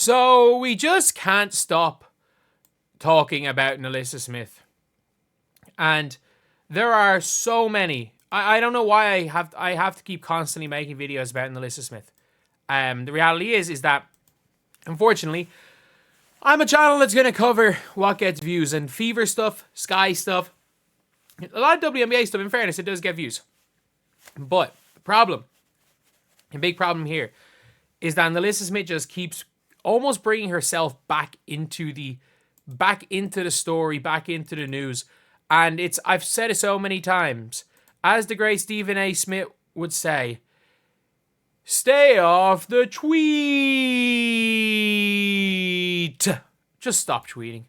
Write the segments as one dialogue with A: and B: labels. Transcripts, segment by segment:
A: So we just can't stop talking about Nalissa Smith. And there are so many. I don't know why I have to keep constantly making videos about Nalissa Smith. The reality is that, unfortunately, I'm a channel that's going to cover what gets views. And Fever stuff, Sky stuff, a lot of WNBA stuff, in fairness, it does get views. But the big problem here, is that Nalissa Smith just keeps almost bringing herself back into the story, back into the news. And I've said it so many times. As the great Stephen A. Smith would say, stay off the tweet. Just stop tweeting.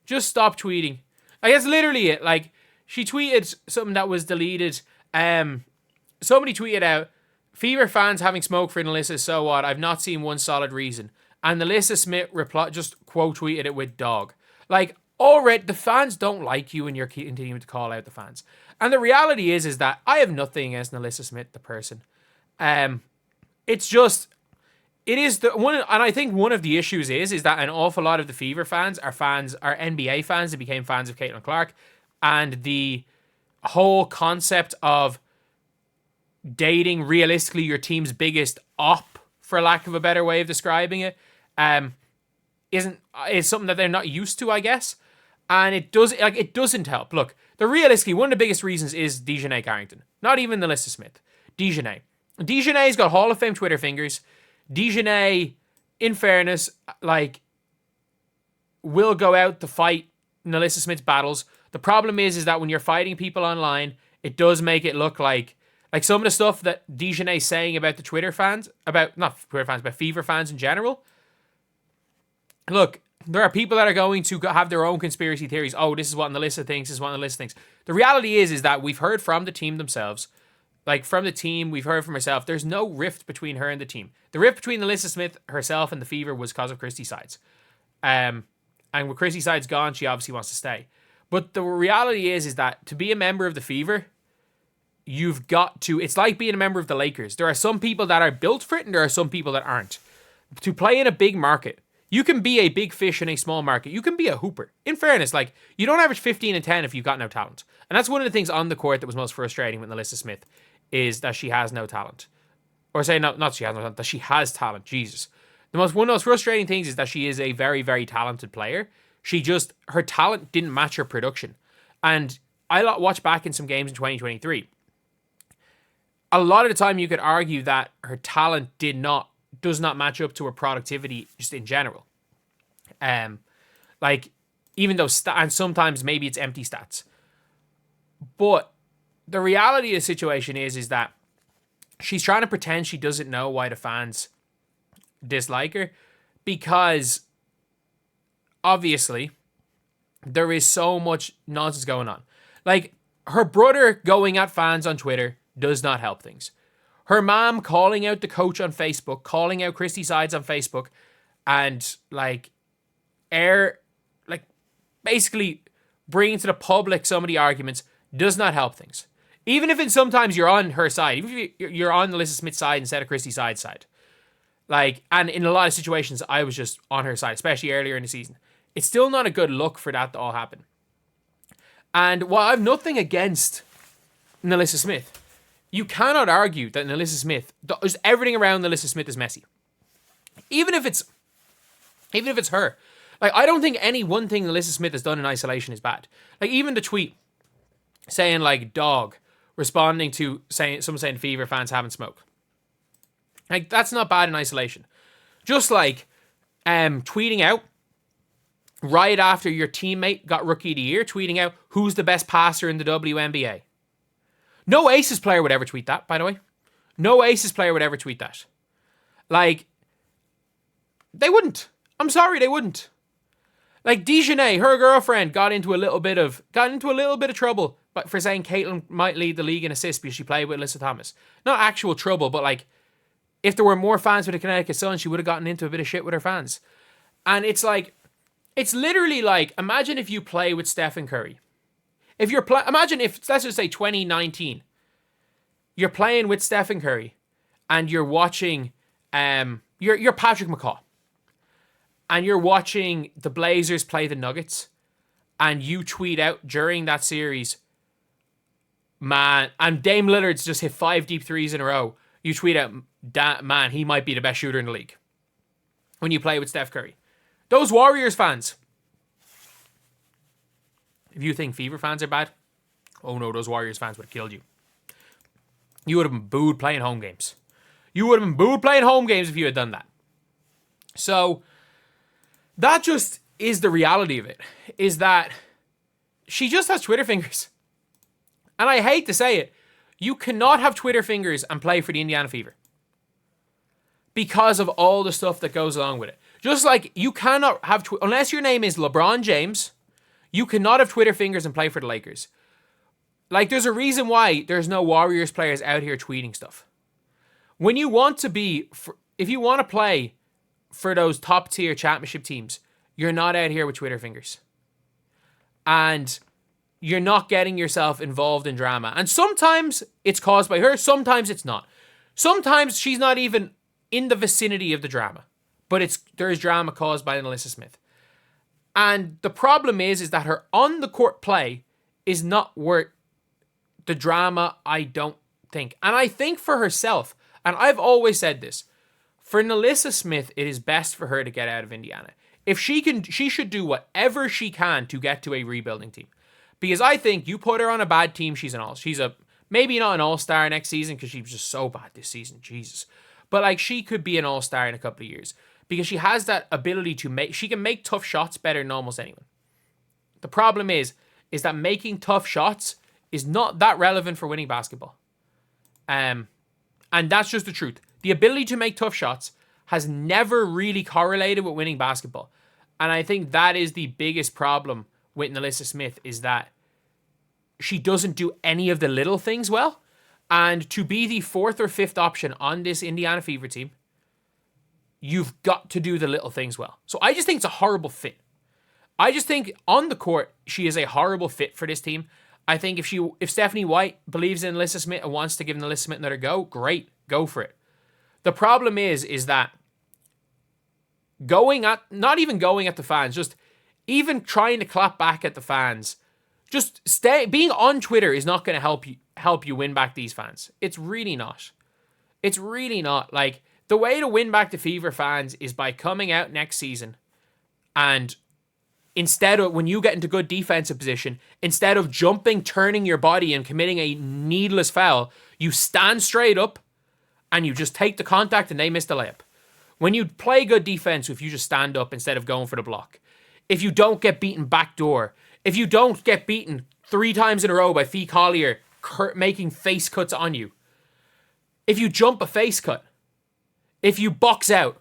A: Just stop tweeting. I guess literally it. Like, she tweeted something that was deleted. Somebody tweeted out, Fever fans having smoke for Nalissa, so what? I've not seen one solid reason. And Nalissa Smith just quote tweeted it with dog. Like, already, the fans don't like you and you're continuing to call out the fans. And the reality is that I have nothing against Nalissa Smith, the person. It's just, it is the one, and I think one of the issues is that an awful lot of the Fever fans are NBA fans that became fans of Caitlin Clark. And the whole concept of dating realistically your team's biggest op, for lack of a better way of describing it, is something that they're not used to, I guess. And it doesn't help. Look, realistically, one of the biggest reasons is Dejanay Carrington. Not even Nalissa Smith. Dejanay. Dejanay's got Hall of Fame Twitter fingers. Dejanay, in fairness, like, will go out to fight Nalissa Smith's battles. The problem is that when you're fighting people online, it does make it look like some of the stuff that Dejanay's saying about the Twitter fans, but Fever fans in general. Look, there are people that are going to have their own conspiracy theories. Oh, this is what Nalissa thinks, this is what Nalissa thinks. The reality is that we've heard from the team themselves. Like, from the team, we've heard from herself. There's no rift between her and the team. The rift between Nalissa Smith, herself, and the Fever was because of Christy Sides. And with Christy Sides gone, she obviously wants to stay. But the reality is that to be a member of the Fever, you've got to, it's like being a member of the Lakers. There are some people that are built for it and there are some people that aren't. To play in a big market, you can be a big fish in a small market. You can be a hooper. In fairness, like, you don't average 15 and 10 if you've got no talent. And that's one of the things on the court that was most frustrating with Nalissa Smith, is that she has no talent. Or say, no, not she has no talent, that she has talent. Jesus. One of the most frustrating things is that she is a very, very talented player. Her talent didn't match her production. And I watched back in some games in 2023. A lot of the time you could argue that her talent does not match up to her productivity just in general. Like, even though, and sometimes maybe it's empty stats. But the reality of the situation is that she's trying to pretend she doesn't know why the fans dislike her, because obviously there is so much nonsense going on. Like, her brother going at fans on Twitter does not help things. Her mom calling out the coach on Facebook, calling out Christy Sides on Facebook, and basically bringing to the public some of the arguments does not help things. Even if sometimes you're on her side, even if you're on Nalissa Smith's side instead of Christy Sides' side. Like, and in a lot of situations, I was just on her side, especially earlier in the season. It's still not a good look for that to all happen. And while I have nothing against Nalissa Smith, you cannot argue that Nalissa Smith, everything around Nalissa Smith is messy. Even if it's her. Like, I don't think any one thing Nalissa Smith has done in isolation is bad. Like, even the tweet saying, like, dog, responding to someone saying Fever fans haven't smoked. Like, that's not bad in isolation. Just like tweeting out right after your teammate got Rookie of the Year, tweeting out who's the best passer in the WNBA. No Aces player would ever tweet that, by the way. No Aces player would ever tweet that. Like, they wouldn't. I'm sorry, they wouldn't. Like, Dejanay, her girlfriend, got into a little bit of trouble for saying Caitlin might lead the league in assists because she played with Alyssa Thomas. Not actual trouble, but like, if there were more fans with the Connecticut Sun, she would have gotten into a bit of shit with her fans. And it's like, it's literally like, imagine if you play with Stephen Curry. Imagine if, let's just say 2019, you're playing with Stephen Curry and you're watching, you're Patrick McCaw. and you're watching the Blazers play the Nuggets, and you tweet out during that series, man, and Dame Lillard's just hit 5 deep threes in a row, you tweet out, man, he might be the best shooter in the league when you play with Steph Curry. Those Warriors fans, if you think Fever fans are bad, oh no, those Warriors fans would have killed you. You would have been booed playing home games. You would have been booed playing home games if you had done that. So, that just is the reality of it, is that she just has Twitter fingers. And I hate to say it, you cannot have Twitter fingers and play for the Indiana Fever, because of all the stuff that goes along with it. Just like you cannot have, unless your name is LeBron James, you cannot have Twitter fingers and play for the Lakers. Like, there's a reason why there's no Warriors players out here tweeting stuff. When you want to be, if you want to play for those top tier championship teams, you're not out here with Twitter fingers. And you're not getting yourself involved in drama. And sometimes it's caused by her, sometimes it's not. Sometimes she's not even in the vicinity of the drama, but there's drama caused by Nalissa Smith. And the problem is that her on the court play is not worth the drama, I don't think. And I think for herself, and I've always said this, for Nalissa Smith, it is best for her to get out of Indiana. If she can, she should do whatever she can to get to a rebuilding team. Because I think you put her on a bad team, she's a maybe not an all-star next season, because she was just so bad this season, Jesus. But like, she could be an all-star in a couple of years, because she has that ability to she can make tough shots better than almost anyone. The problem is that making tough shots is not that relevant for winning basketball. And that's just the truth. The ability to make tough shots has never really correlated with winning basketball. And I think that is the biggest problem with Nalissa Smith, is that she doesn't do any of the little things well. And to be the 4th or 5th option on this Indiana Fever team, you've got to do the little things well. So I just think it's a horrible fit. I just think on the court, she is a horrible fit for this team. I think if Stephanie White believes in Nalissa Smith and wants to give Nalissa Smith another go, great, go for it. The problem is that not even going at the fans, just even trying to clap back at the fans, just being on Twitter is not going to help you win back these fans. It's really not. It's really not. Like, the way to win back the Fever fans is by coming out next season, and instead of, when you get into good defensive position, instead of jumping, turning your body and committing a needless foul, you stand straight up and you just take the contact and they miss the layup. When you play good defense, if you just stand up instead of going for the block, if you don't get beaten backdoor, if you don't get beaten 3 times in a row by Fee Collier making face cuts on you, if you jump a face cut, if you box out,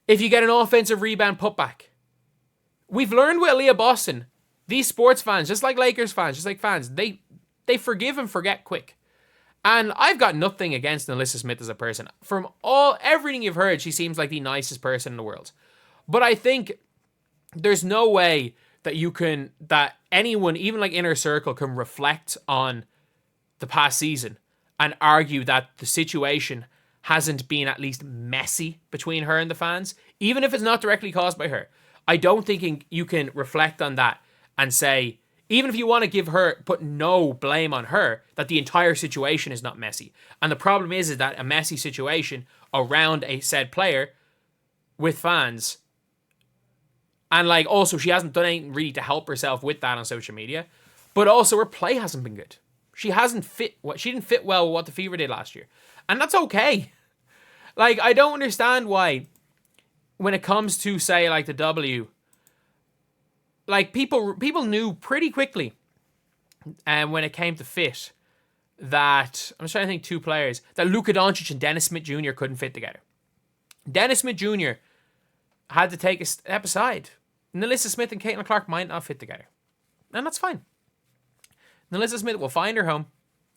A: if you get an offensive rebound putback. We've learned with Aaliyah Boston, these sports fans, just like Lakers fans, just like fans, they forgive and forget quick. And I've got nothing against Nalissa Smith as a person. From everything you've heard, she seems like the nicest person in the world. But I think there's no way that anyone, even like inner circle, can reflect on the past season and argue that the situation hasn't been at least messy between her and the fans, even if it's not directly caused by her. I don't think you can reflect on that and say, even if you want to put no blame on her, that the entire situation is not messy. And the problem is that a messy situation around a said player with fans, and like, also she hasn't done anything really to help herself with that on social media, but also her play hasn't been good. She didn't fit well with what the Fever did last year. And that's okay. Like, I don't understand why, when it comes to, say, like the W, like people knew pretty quickly, and when it came to fit, that, I'm just trying to think 2 players, that Luka Doncic and Dennis Smith Jr. couldn't fit together. Dennis Smith Jr. had to take a step aside. Nalissa Smith and Caitlin Clark might not fit together. And that's fine. Nalissa Smith will find her home.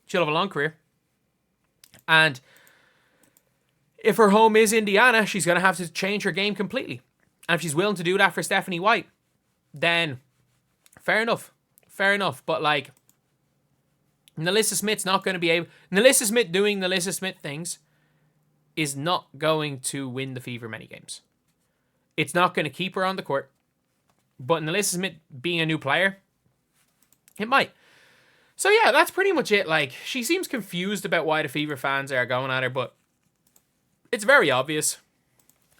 A: She'll have a long career. And if her home is Indiana, she's going to have to change her game completely. And if she's willing to do that for Stephanie White, then fair enough. Fair enough. But like, Nalissa Smith's not going to be able... Nalissa Smith doing Nalissa Smith things is not going to win the Fever many games. It's not going to keep her on the court. But Nalissa Smith being a new player, it might. So yeah, that's pretty much it. Like, she seems confused about why the Fever fans are going at her, but it's very obvious.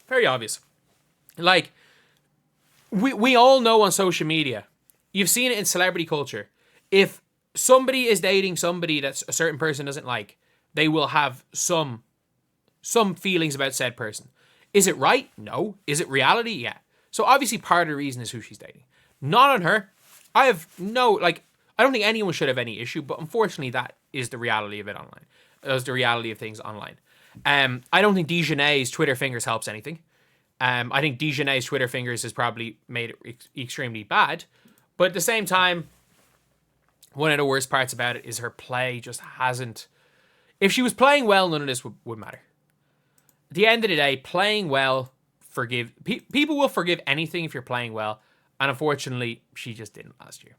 A: Very obvious. Like, we all know on social media, you've seen it in celebrity culture, if somebody is dating somebody that a certain person doesn't like, they will have some feelings about said person. Is it right? No. Is it reality? Yeah. So obviously part of the reason is who she's dating. Not on her. I have no, like, I don't think anyone should have any issue, but unfortunately that is the reality of it online. That's the reality of things online. I don't think Dejanay's Twitter fingers helps anything. I think Dejanay's Twitter fingers has probably made it extremely bad. But at the same time, one of the worst parts about it is her play just hasn't... If she was playing well, none of this would matter. At the end of the day, playing well, people will forgive anything if you're playing well. And unfortunately, she just didn't last year.